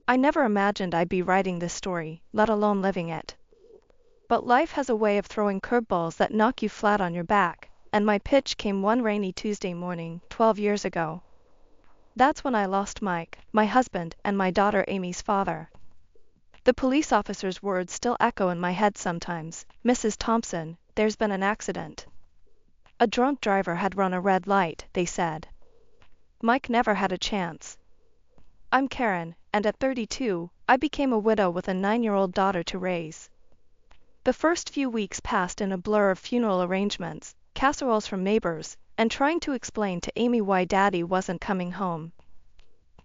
I never imagined I'd be writing this story, let alone living it. But life has a way of throwing curveballs that knock you flat on your back, and my pitch came one rainy Tuesday morning, 12 years ago. That's when I lost Mike, my husband, and my daughter Amy's father. The police officer's words still echo in my head sometimes. "Mrs. Thompson, there's been an accident. A drunk driver had run a red light," they said. Mike never had a chance. I'm Karen, and at 32, I became a widow with a 9-year-old daughter to raise. The first few weeks passed in a blur of funeral arrangements, casseroles from neighbors, and trying to explain to Amy why Daddy wasn't coming home.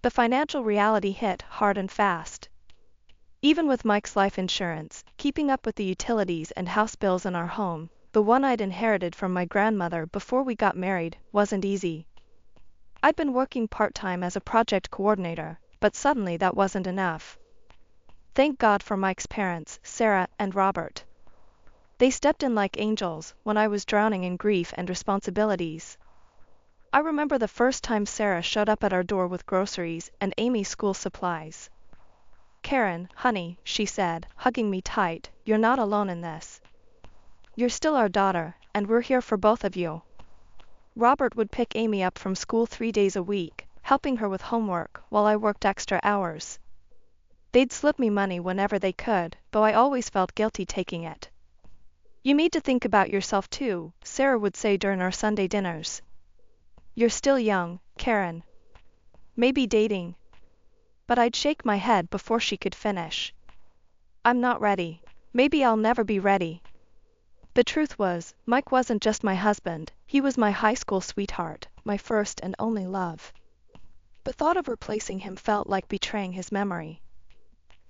The financial reality hit hard and fast. Even with Mike's life insurance, keeping up with the utilities and house bills in our home, the one I'd inherited from my grandmother before we got married, wasn't easy. I'd been working part-time as a project coordinator, but suddenly that wasn't enough. Thank God for Mike's parents, Sarah and Robert. They stepped in like angels when I was drowning in grief and responsibilities. I remember the first time Sarah showed up at our door with groceries and Amy's school supplies. "Karen, honey," she said, hugging me tight, "you're not alone in this. You're still our daughter, and we're here for both of you." Robert would pick Amy up from school 3 days a week, helping her with homework while I worked extra hours. They'd slip me money whenever they could, though I always felt guilty taking it. "You need to think about yourself too," Sarah would say during our Sunday dinners. "You're still young, Karen. Maybe dating." But I'd shake my head before she could finish. "I'm not ready. Maybe I'll never be ready." The truth was, Mike wasn't just my husband, he was my high school sweetheart, my first and only love. The thought of replacing him felt like betraying his memory.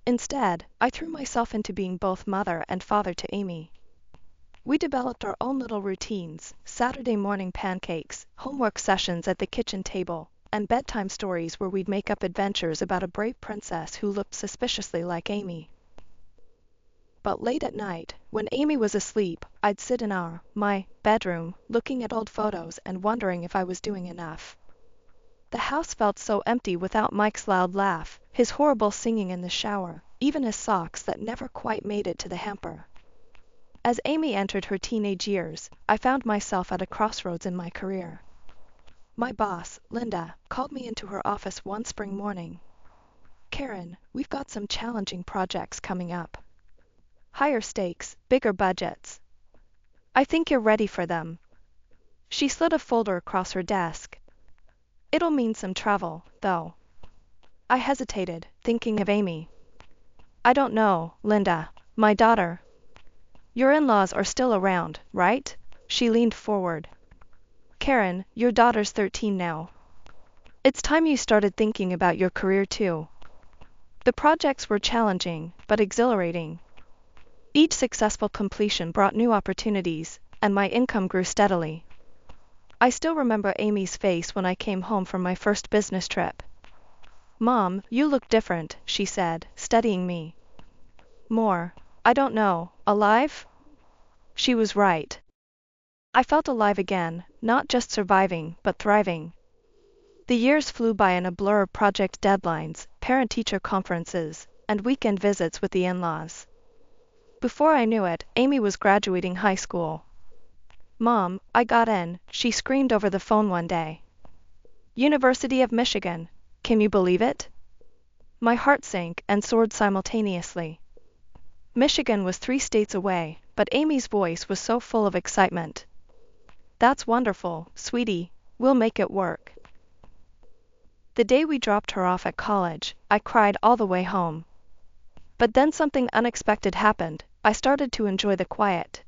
Instead, I threw myself into being both mother and father to Amy. We developed our own little routines: Saturday morning pancakes, homework sessions at the kitchen table, and bedtime stories where we'd make up adventures about a brave princess who looked suspiciously like Amy. But late at night, when Amy was asleep, I'd sit in my bedroom, looking at old photos and wondering if I was doing enough. The house felt so empty without Mike's loud laugh, his horrible singing in the shower, even his socks that never quite made it to the hamper. As Amy entered her teenage years, I found myself at a crossroads in my career. My boss, Linda, called me into her office one spring morning. "Karen, we've got some challenging projects coming up. Higher stakes, bigger budgets. I think you're ready for them." She slid a folder across her desk. "It'll mean some travel, though." I hesitated, thinking of Amy. "I don't know, Linda. My daughter. Your in-laws are still around, right?" She leaned forward. "Karen, your daughter's 13 now. It's time you started thinking about your career too." The projects were challenging, but exhilarating. Each successful completion brought new opportunities, and my income grew steadily. I still remember Amy's face when I came home from my first business trip. "Mom, you look different," she said, studying me. "More, I don't know, alive?" She was right. I felt alive again, not just surviving, but thriving. The years flew by in a blur of project deadlines, parent-teacher conferences, and weekend visits with the in-laws. Before I knew it, Amy was graduating high school. "Mom, I got in," she screamed over the phone one day. "University of Michigan. Can you believe it?" My heart sank and soared simultaneously. Michigan was 3 states away, but Amy's voice was so full of excitement. "That's wonderful, sweetie. We'll make it work." The day we dropped her off at college, I cried all the way home. But then something unexpected happened. I started to enjoy the quiet.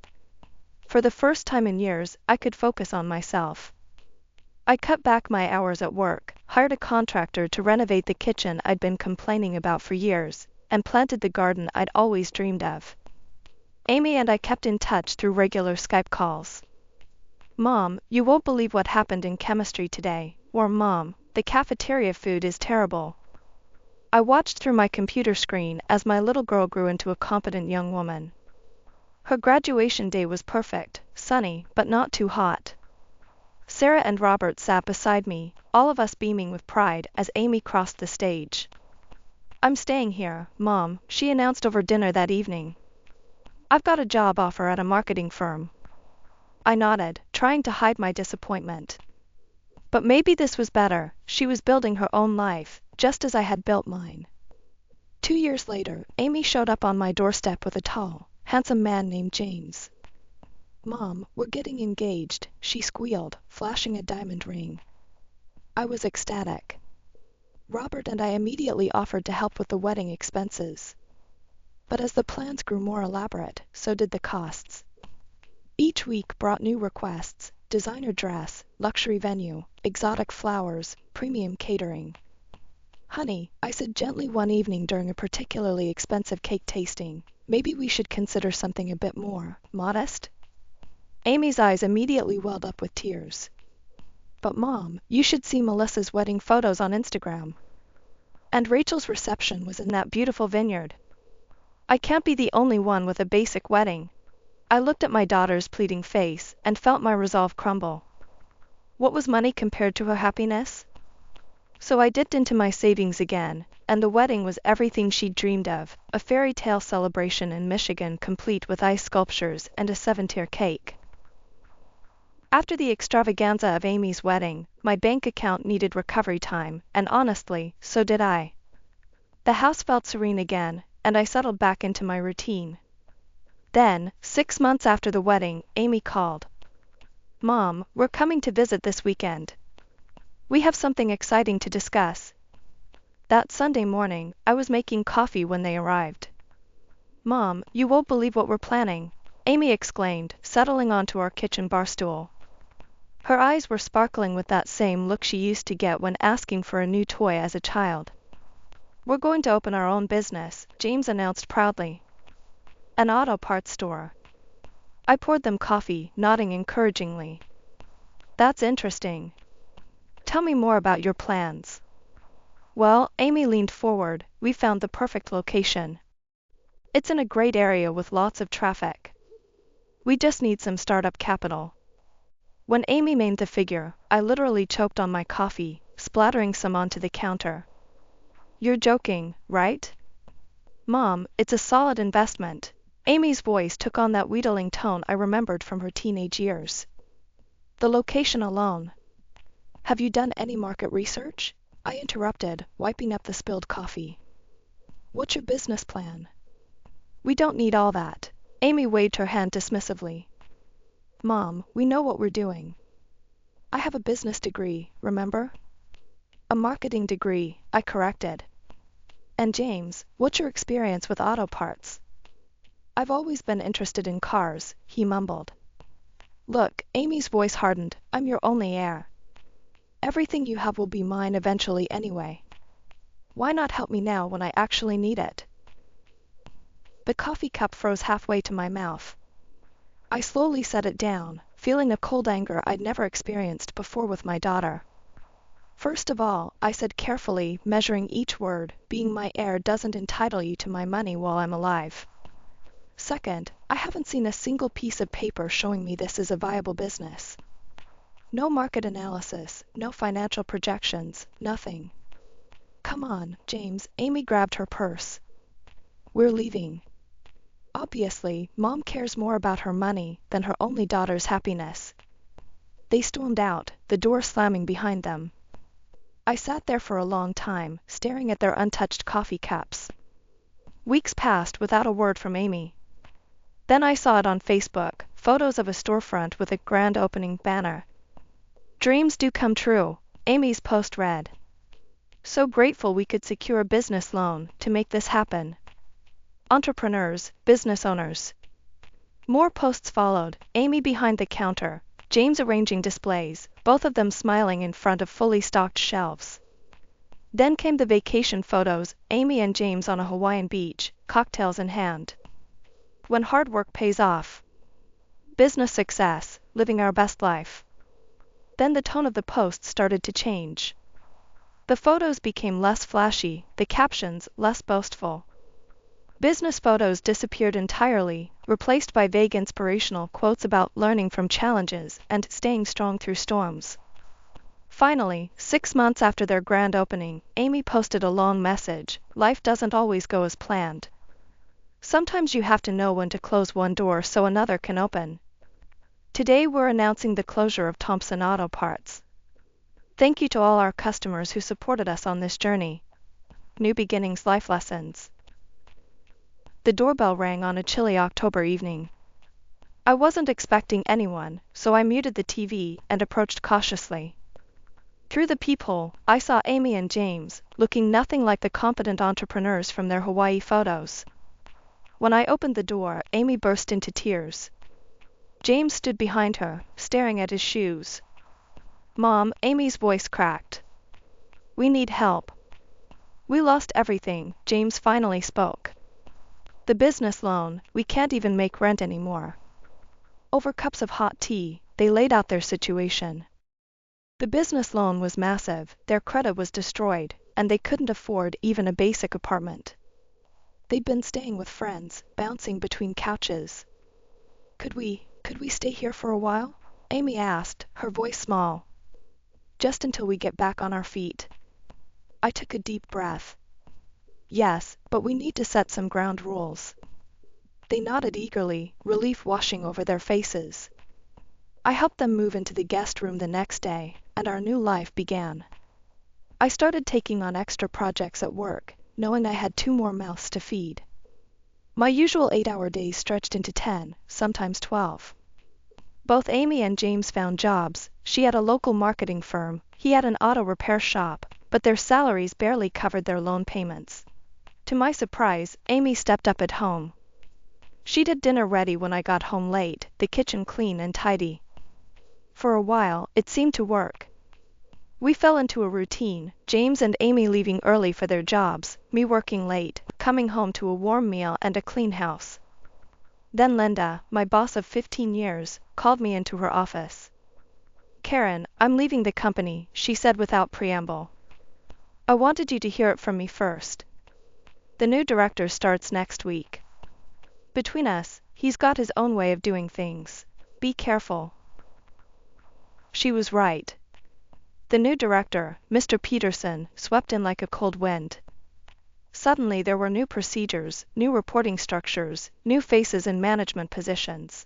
For the first time in years, I could focus on myself. I cut back my hours at work, hired a contractor to renovate the kitchen I'd been complaining about for years, and planted the garden I'd always dreamed of. Amy and I kept in touch through regular Skype calls. "Mom, you won't believe what happened in chemistry today," or "Mom, the cafeteria food is terrible." I watched through my computer screen as my little girl grew into a competent young woman. Her graduation day was perfect, sunny, but not too hot. Sarah and Robert sat beside me, all of us beaming with pride as Amy crossed the stage. I'm staying here, Mom, she announced over dinner that evening. I've got a job offer at a marketing firm. I nodded, trying to hide my disappointment. But maybe this was better. She was building her own life, just as I had built mine. 2 years later, Amy showed up on my doorstep with a tall, handsome man named James. "Mom, we're getting engaged," she squealed, flashing a diamond ring. I was ecstatic. Robert and I immediately offered to help with the wedding expenses. But as the plans grew more elaborate, so did the costs. Each week brought new requests: designer dress, luxury venue, exotic flowers, premium catering. "Honey," I said gently one evening during a particularly expensive cake tasting, "maybe we should consider something a bit more modest?" Amy's eyes immediately welled up with tears. "But Mom, you should see Melissa's wedding photos on Instagram. And Rachel's reception was in that beautiful vineyard. I can't be the only one with a basic wedding." I looked at my daughter's pleading face and felt my resolve crumble. What was money compared to her happiness? So I dipped into my savings again, and the wedding was everything she'd dreamed of: a fairy tale celebration in Michigan complete with ice sculptures and a 7-tier cake. After the extravaganza of Amy's wedding, my bank account needed recovery time, and honestly, so did I. The house felt serene again, and I settled back into my routine. Then, 6 months after the wedding, Amy called. "Mom, we're coming to visit this weekend. We have something exciting to discuss." That Sunday morning, I was making coffee when they arrived. "Mom, you won't believe what we're planning," Amy exclaimed, settling onto our kitchen bar stool. Her eyes were sparkling with that same look she used to get when asking for a new toy as a child. "We're going to open our own business," James announced proudly. "An auto parts store." I poured them coffee, nodding encouragingly. "That's interesting. Tell me more about your plans." "Well," Amy leaned forward, "we found the perfect location. It's in a great area with lots of traffic. We just need some startup capital." When Amy named the figure, I literally choked on my coffee, splattering some onto the counter. "You're joking, right?" "Mom, it's a solid investment." Amy's voice took on that wheedling tone I remembered from her teenage years. "The location alone." "Have you done any market research?" I interrupted, wiping up the spilled coffee. "What's your business plan?" "We don't need all that." Amy waved her hand dismissively. "Mom, we know what we're doing." "I have a business degree, remember?" "A marketing degree," I corrected. "And James, what's your experience with auto parts?" "I've always been interested in cars," he mumbled. "Look," Amy's voice hardened, "I'm your only heir. Everything you have will be mine eventually anyway. Why not help me now when I actually need it?" The coffee cup froze halfway to my mouth. I slowly set it down, feeling a cold anger I'd never experienced before with my daughter. "First of all," I said carefully, measuring each word, "being my heir doesn't entitle you to my money while I'm alive. Second, I haven't seen a single piece of paper showing me this is a viable business. No market analysis, no financial projections, nothing." "Come on, James," Amy grabbed her purse. "We're leaving." Obviously, Mom cares more about her money than her only daughter's happiness. They stormed out, the door slamming behind them. I sat there for a long time, staring at their untouched coffee cups. Weeks passed without a word from Amy. Then I saw it on Facebook, photos of a storefront with a grand opening banner. "Dreams do come true," Amy's post read. "So grateful we could secure a business loan to make this happen. Entrepreneurs, business owners." More posts followed, Amy behind the counter, James arranging displays, both of them smiling in front of fully stocked shelves. Then came the vacation photos, Amy and James on a Hawaiian beach, cocktails in hand. When hard work pays off. Business success, living our best life. Then the tone of the posts started to change. The photos became less flashy, the captions less boastful. Business photos disappeared entirely, replaced by vague inspirational quotes about learning from challenges and staying strong through storms. Finally, 6 months after their grand opening, Amy posted a long message. Life doesn't always go as planned. Sometimes you have to know when to close one door so another can open. Today we're announcing the closure of Thompson Auto Parts. Thank you to all our customers who supported us on this journey. New Beginnings Life Lessons. The doorbell rang on a chilly October evening. I wasn't expecting anyone, so I muted the TV and approached cautiously. Through the peephole, I saw Amy and James, looking nothing like the confident entrepreneurs from their Hawaii photos. When I opened the door, Amy burst into tears. James stood behind her, staring at his shoes. "Mom," Amy's voice cracked. "We need help. We lost everything," James finally spoke. "The business loan, we can't even make rent anymore." Over cups of hot tea, they laid out their situation. The business loan was massive, their credit was destroyed, and they couldn't afford even a basic apartment. They'd been staying with friends, bouncing between couches. Could we stay here for a while?" Amy asked, her voice small. "Just until we get back on our feet." I took a deep breath. "Yes, but we need to set some ground rules." They nodded eagerly, relief washing over their faces. I helped them move into the guest room the next day, and our new life began. I started taking on extra projects at work, knowing I had 2 more mouths to feed. My usual 8-hour days stretched into 10, sometimes 12. Both Amy and James found jobs. She had a local marketing firm, he had an auto repair shop, but their salaries barely covered their loan payments. To my surprise, Amy stepped up at home. She'd had dinner ready when I got home late, the kitchen clean and tidy. For a while, it seemed to work. We fell into a routine, James and Amy leaving early for their jobs, me working late, coming home to a warm meal and a clean house. Then Linda, my boss of 15 years, called me into her office. "Karen, I'm leaving the company," she said without preamble. "I wanted you to hear it from me first. The new director starts next week. Between us, he's got his own way of doing things. Be careful." She was right. The new director, Mr. Peterson, swept in like a cold wind. Suddenly there were new procedures, new reporting structures, new faces in management positions.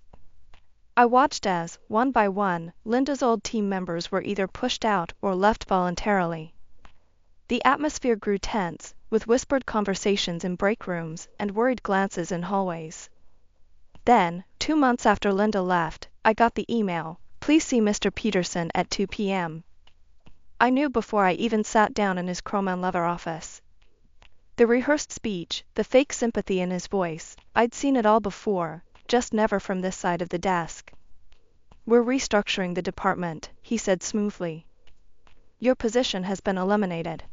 I watched as, one by one, Linda's old team members were either pushed out or left voluntarily. The atmosphere grew tense, with whispered conversations in break rooms and worried glances in hallways. Then, 2 months after Linda left, I got the email, "Please see Mr. Peterson at 2 p.m. I knew before I even sat down in his chrome and leather office. The rehearsed speech, the fake sympathy in his voice, I'd seen it all before, just never from this side of the desk. "We're restructuring the department," he said smoothly. "Your position has been eliminated."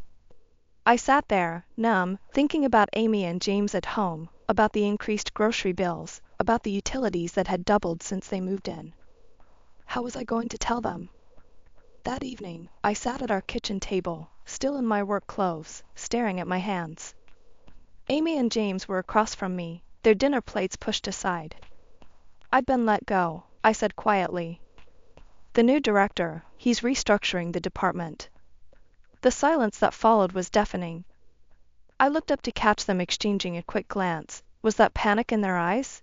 I sat there, numb, thinking about Amy and James at home, about the increased grocery bills, about the utilities that had doubled since they moved in. How was I going to tell them? That evening, I sat at our kitchen table, still in my work clothes, staring at my hands. Amy and James were across from me, their dinner plates pushed aside. "I'd been let go," I said quietly. "The new director, he's restructuring the department." The silence that followed was deafening. I looked up to catch them exchanging a quick glance. Was that panic in their eyes?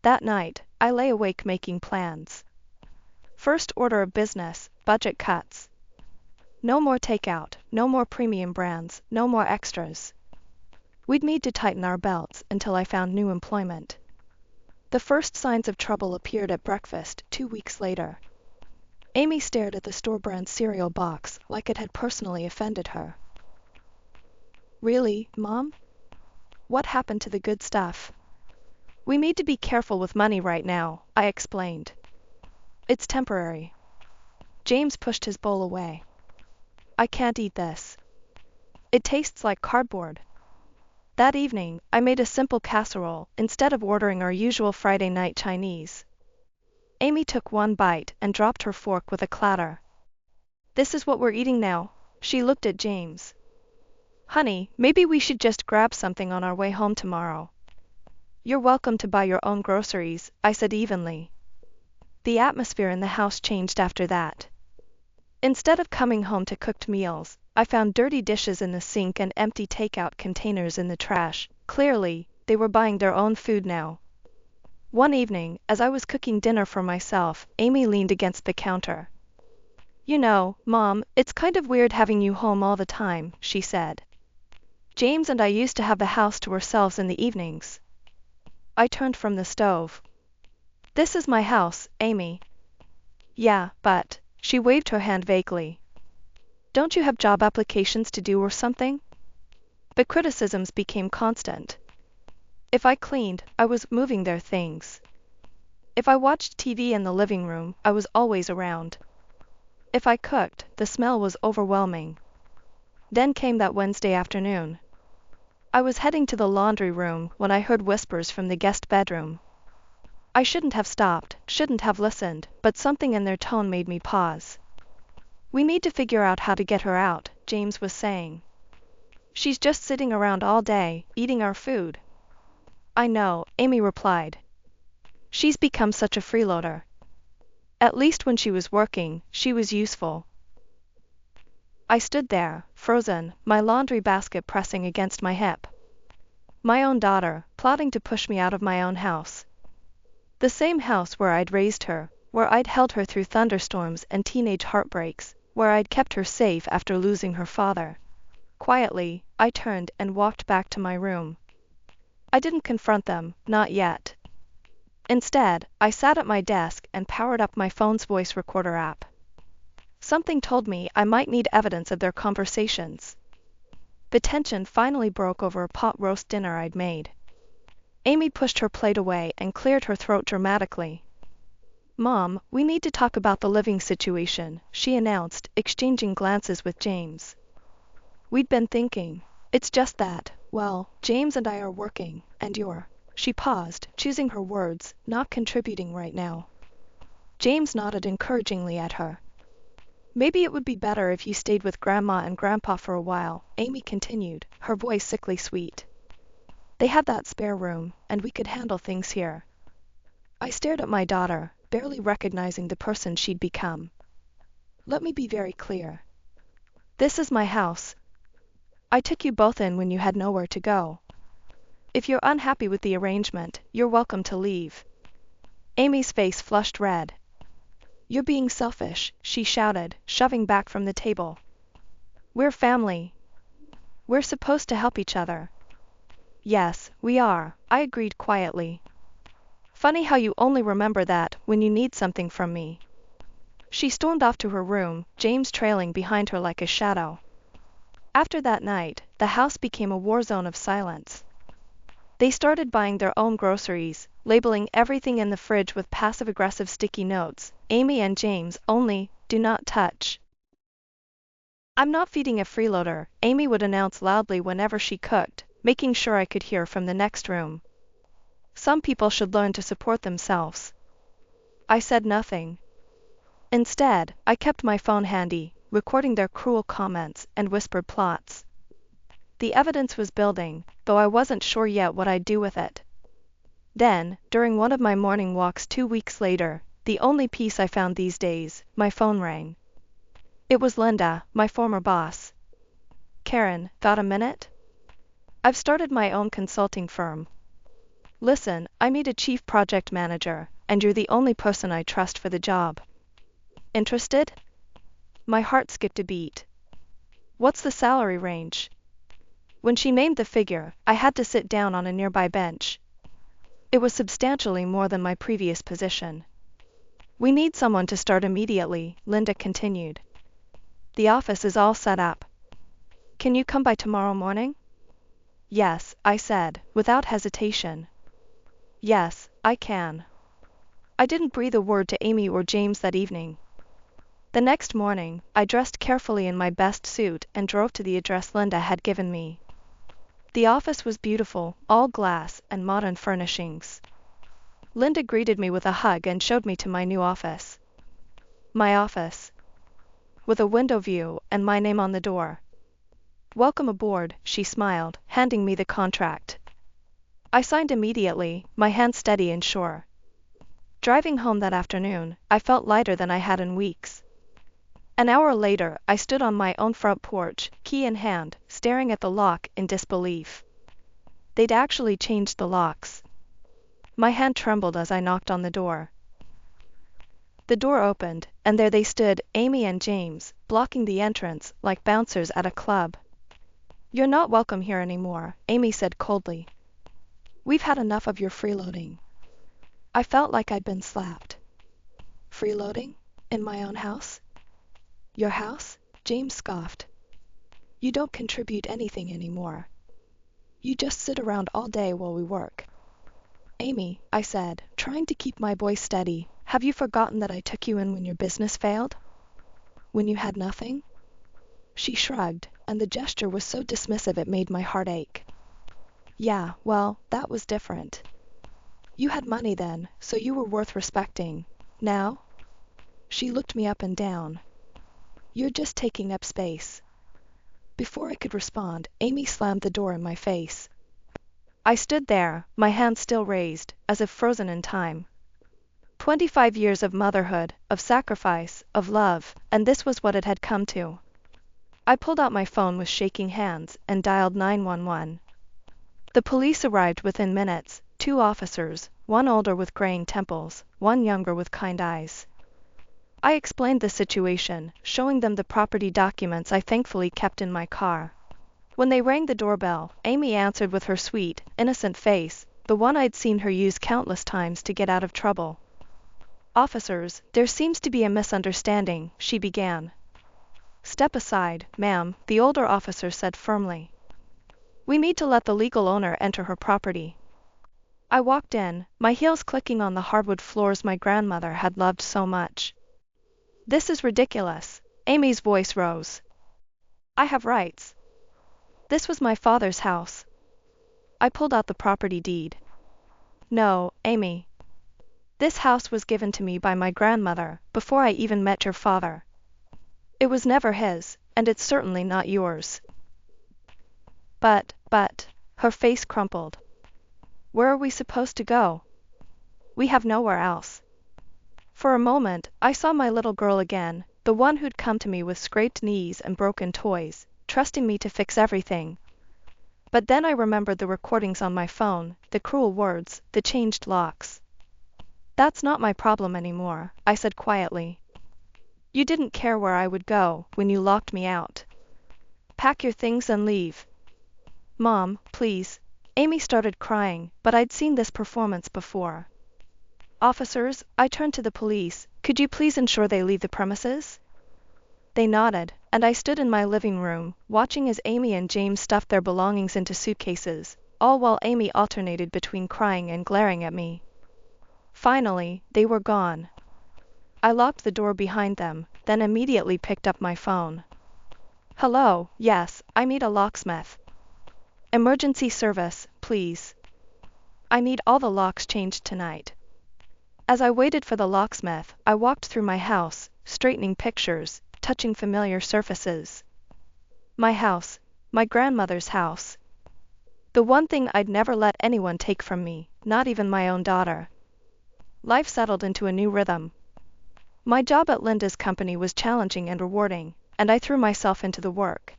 That night, I lay awake making plans. First order of business, budget cuts. No more takeout, no more premium brands, no more extras. We'd need to tighten our belts until I found new employment. The first signs of trouble appeared at breakfast 2 weeks later. Amy stared at the store-brand cereal box like it had personally offended her. "Really, Mom? What happened to the good stuff?" "We need to be careful with money right now," I explained. "It's temporary." James pushed his bowl away. "I can't eat this. It tastes like cardboard." That evening, I made a simple casserole instead of ordering our usual Friday night Chinese. Amy took one bite and dropped her fork with a clatter. "This is what we're eating now?" She looked at James. "Honey, maybe we should just grab something on our way home tomorrow." "You're welcome to buy your own groceries," I said evenly. The atmosphere in the house changed after that. Instead of coming home to cooked meals, I found dirty dishes in the sink and empty takeout containers in the trash. Clearly, they were buying their own food now. One evening, as I was cooking dinner for myself, Amy leaned against the counter. "You know, Mom, it's kind of weird having you home all the time," she said. "James and I used to have the house to ourselves in the evenings." I turned from the stove. "This is my house, Amy." "Yeah, but," she waved her hand vaguely. "Don't you have job applications to do or something?" The criticisms became constant. If I cleaned, I was moving their things. If I watched TV in the living room, I was always around. If I cooked, the smell was overwhelming. Then came that Wednesday afternoon. I was heading to the laundry room when I heard whispers from the guest bedroom. I shouldn't have stopped, shouldn't have listened, but something in their tone made me pause. "We need to figure out how to get her out," James was saying. "She's just sitting around all day, eating our food." "I know," Amy replied. "She's become such a freeloader. At least when she was working, she was useful." I stood there, frozen, my laundry basket pressing against my hip. My own daughter, plotting to push me out of my own house. The same house where I'd raised her, where I'd held her through thunderstorms and teenage heartbreaks, where I'd kept her safe after losing her father. Quietly, I turned and walked back to my room. I didn't confront them, not yet. Instead, I sat at my desk and powered up my phone's voice recorder app. Something told me I might need evidence of their conversations. The tension finally broke over a pot roast dinner I'd made. Amy pushed her plate away and cleared her throat dramatically. "Mom, we need to talk about the living situation," she announced, exchanging glances with James. "We'd been thinking. It's just that, well, James and I are working, and you're—" She paused, choosing her words, "not contributing right now." James nodded encouragingly at her. "Maybe it would be better if you stayed with Grandma and Grandpa for a while," Amy continued, her voice sickly sweet. "They had that spare room, and we could handle things here." I stared at my daughter, barely recognizing the person she'd become. "Let me be very clear. This is my house. I took you both in when you had nowhere to go. If you're unhappy with the arrangement, you're welcome to leave." Amy's face flushed red. "You're being selfish," she shouted, shoving back from the table. "We're family. We're supposed to help each other." "Yes, we are," I agreed quietly. "Funny how you only remember that when you need something from me." She stormed off to her room, James trailing behind her like a shadow. After that night, the house became a war zone of silence. They started buying their own groceries, labeling everything in the fridge with passive-aggressive sticky notes. "Amy and James only, do not touch." "I'm not feeding a freeloader," Amy would announce loudly whenever she cooked, making sure I could hear from the next room. "Some people should learn to support themselves." I said nothing. Instead, I kept my phone handy, recording their cruel comments and whispered plots. The evidence was building, though I wasn't sure yet what I'd do with it. Then, during one of my morning walks 2 weeks later, the only peace I found these days, my phone rang. It was Linda, my former boss. "Karen, got a minute? I've started my own consulting firm. Listen, I need a chief project manager, and you're the only person I trust for the job. Interested?" My heart skipped a beat. "What's the salary range?" When she named the figure, I had to sit down on a nearby bench. It was substantially more than my previous position. "We need someone to start immediately," Linda continued. "The office is all set up. Can you come by tomorrow morning?" "Yes," I said, without hesitation. "Yes, I can." I didn't breathe a word to Amy or James that evening. The next morning, I dressed carefully in my best suit and drove to the address Linda had given me. The office was beautiful, all glass and modern furnishings. Linda greeted me with a hug and showed me to my new office. My office. With a window view and my name on the door. "Welcome aboard," she smiled, handing me the contract. I signed immediately, my hand steady and sure. Driving home that afternoon, I felt lighter than I had in weeks. An hour later, I stood on my own front porch, key in hand, staring at the lock in disbelief. They'd actually changed the locks. My hand trembled as I knocked on the door. The door opened, and there they stood, Amy and James, blocking the entrance like bouncers at a club. "You're not welcome here anymore," Amy said coldly. "We've had enough of your freeloading." I felt like I'd been slapped. "Freeloading? In my own house?" "Your house?" James scoffed. "You don't contribute anything anymore. You just sit around all day while we work." "Amy," I said, trying to keep my voice steady, "have you forgotten that I took you in when your business failed? When you had nothing?" She shrugged, and the gesture was so dismissive it made my heart ache. "Yeah, well, that was different. You had money then, so you were worth respecting. Now?" She looked me up and down. "You're just taking up space." Before I could respond, Amy slammed the door in my face. I stood there, my hand still raised, as if frozen in time. 25 years of motherhood, of sacrifice, of love, and this was what it had come to. I pulled out my phone with shaking hands and dialed 911. The police arrived within minutes, 2 officers, one older with graying temples, one younger with kind eyes. I explained the situation, showing them the property documents I thankfully kept in my car. When they rang the doorbell, Amy answered with her sweet, innocent face, the one I'd seen her use countless times to get out of trouble. "Officers, there seems to be a misunderstanding," she began. "Step aside, ma'am," the older officer said firmly. "We need to let the legal owner enter her property." I walked in, my heels clicking on the hardwood floors my grandmother had loved so much. "This is ridiculous." Amy's voice rose. "I have rights. This was my father's house." I pulled out the property deed. "No, Amy. This house was given to me by my grandmother, before I even met your father. It was never his, and it's certainly not yours." But, her face crumpled. "Where are we supposed to go? We have nowhere else." For a moment, I saw my little girl again, the one who'd come to me with scraped knees and broken toys, trusting me to fix everything. But then I remembered the recordings on my phone, the cruel words, the changed locks. "That's not my problem anymore," I said quietly. "You didn't care where I would go when you locked me out. Pack your things and leave." "Mom, please." Amy started crying, but I'd seen this performance before. "Officers," I turned to the police, "could you please ensure they leave the premises?" They nodded, and I stood in my living room, watching as Amy and James stuffed their belongings into suitcases, all while Amy alternated between crying and glaring at me. Finally, they were gone. I locked the door behind them, then immediately picked up my phone. "Hello, yes, I need a locksmith. Emergency service, please. I need all the locks changed tonight." As I waited for the locksmith, I walked through my house, straightening pictures, touching familiar surfaces. My house, my grandmother's house. The one thing I'd never let anyone take from me, not even my own daughter. Life settled into a new rhythm. My job at Linda's company was challenging and rewarding, and I threw myself into the work.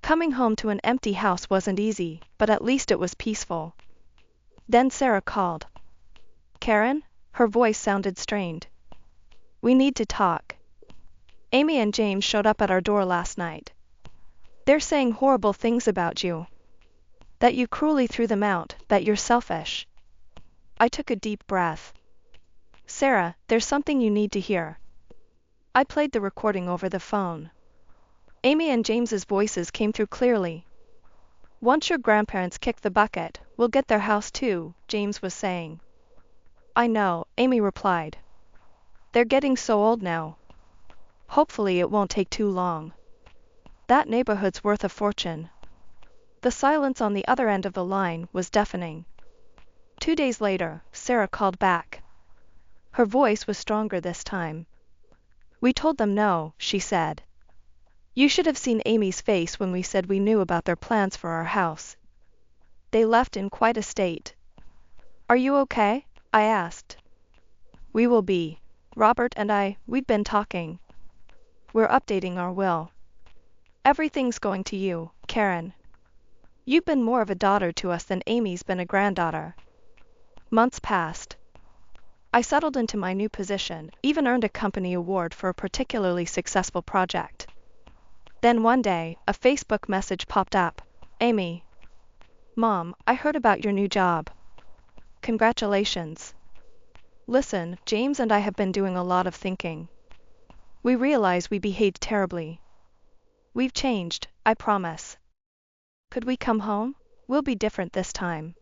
Coming home to an empty house wasn't easy, but at least it was peaceful. Then Sarah called. "Karen?" Her voice sounded strained. "We need to talk. Amy and James showed up at our door last night. They're saying horrible things about you. That you cruelly threw them out, that you're selfish." I took a deep breath. "Sarah, there's something you need to hear." I played the recording over the phone. Amy and James's voices came through clearly. "Once your grandparents kick the bucket, we'll get their house too," James was saying. "I know," Amy replied. "They're getting so old now. Hopefully it won't take too long. That neighborhood's worth a fortune." The silence on the other end of the line was deafening. 2 days later, Sarah called back. Her voice was stronger this time. "We told them no," she said. "You should have seen Amy's face when we said we knew about their plans for our house. They left in quite a state." "Are you okay?" I asked. "We will be. Robert and we'd been talking." We're updating our will. Everything's going to you, Karen. You've been more of a daughter to us than Amy's been a granddaughter. Months passed. I settled into my new position, even earned a company award for a particularly successful project. Then one day, a Facebook message popped up. Amy. Mom, I heard about your new job. Congratulations. Listen, James and I have been doing a lot of thinking. We realize we behaved terribly. We've changed, I promise. Could we come home? We'll be different this time.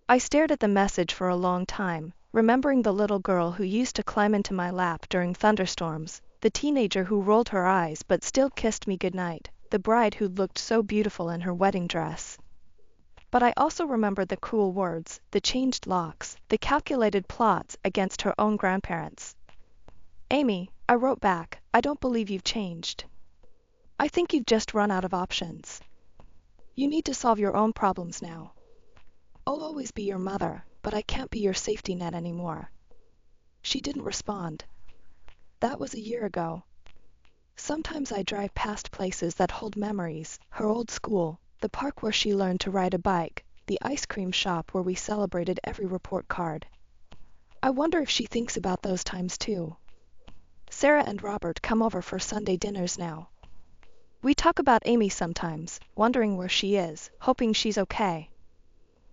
I stared at the message for a long time, remembering the little girl who used to climb into my lap during thunderstorms, the teenager who rolled her eyes but still kissed me goodnight, the bride who looked so beautiful in her wedding dress. But I also remembered the cruel words, the changed locks, the calculated plots against her own grandparents. Amy, I wrote back, I don't believe you've changed. I think you've just run out of options. You need to solve your own problems now. I'll always be your mother, but I can't be your safety net anymore. She didn't respond. That was a year ago. Sometimes I drive past places that hold memories, her old school, the park where she learned to ride a bike, the ice cream shop where we celebrated every report card. I wonder if she thinks about those times too. Sarah and Robert come over for Sunday dinners now. We talk about Amy sometimes, wondering where she is, hoping she's okay.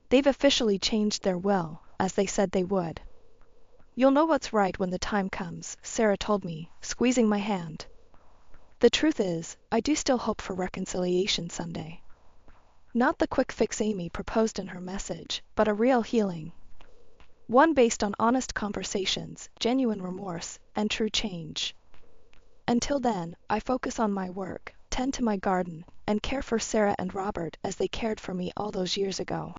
They've officially changed their will, as they said they would. You'll know what's right when the time comes, Sarah told me, squeezing my hand. The truth is, I do still hope for reconciliation someday. Not the quick fix Amy proposed in her message, but a real healing. One based on honest conversations, genuine remorse, and true change. Until then, I focus on my work, tend to my garden, and care for Sarah and Robert as they cared for me all those years ago.